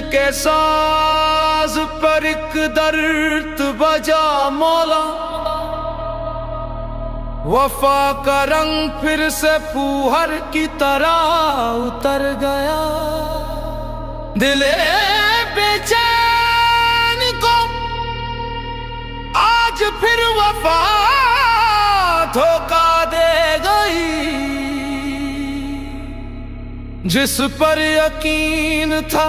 के साज पर एक दर्द बजा मौला, वफा का रंग फिर से फूहर की तरह उतर गया। दिले बेचैन को आज फिर वफा धोखा दे गई। जिस पर यकीन था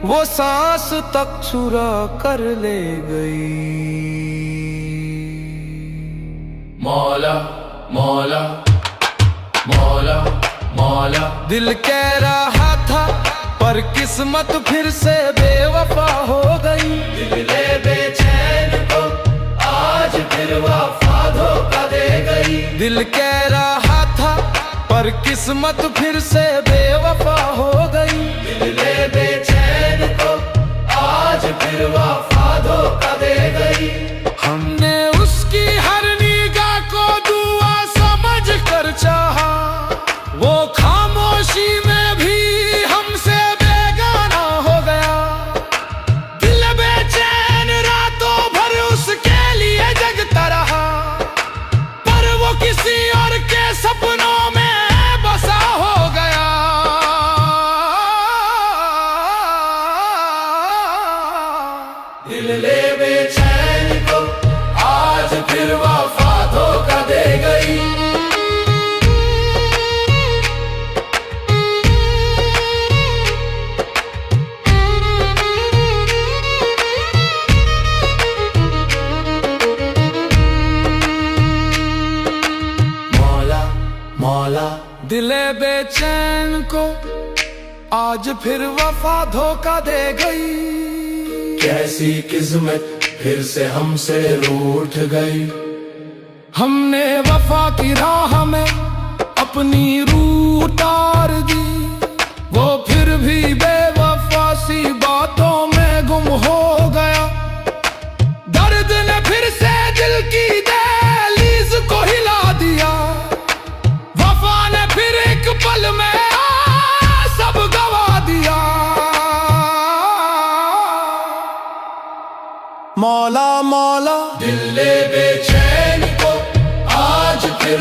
वो सांस तक चुरा कर ले गई। मौला मौला मौला मौला, दिल कह रहा था पर किस्मत फिर से बेवफा हो गई। दिल बेचैन को आज फिर वफा धोखा दे गई। दिल कह रहा था पर किस्मत फिर से बेवफा हो गई। दिल बेचैन को आज फिर वफा धोखा दे गई। हमने उसकी हर निगाह को दुआ समझ कर चाहा, वो खामोशी में भी हमसे बेगाना हो गया। दिल बेचैन रातों भर उसके लिए जगता रहा, पर वो किसी और के सपनों में बसा हो गया। दिल बेचैन को आज फिर वफा धोखा दे गई। मौला मौला, दिले बेचैन को आज फिर वफा धोखा दे गई। कैसी किस्मत फिर से हमसे रूठ गई। हमने वफा की राह में अपनी रूह उतार दी, वो फिर भी बेवफा सी बातों में गुम हो गया। दर्द ने फिर से दिल की दहलीज को हिला दिया, वफा ने फिर एक पल में सब गवा दिया। मौला मौला, दिल बेचैन को आज फिर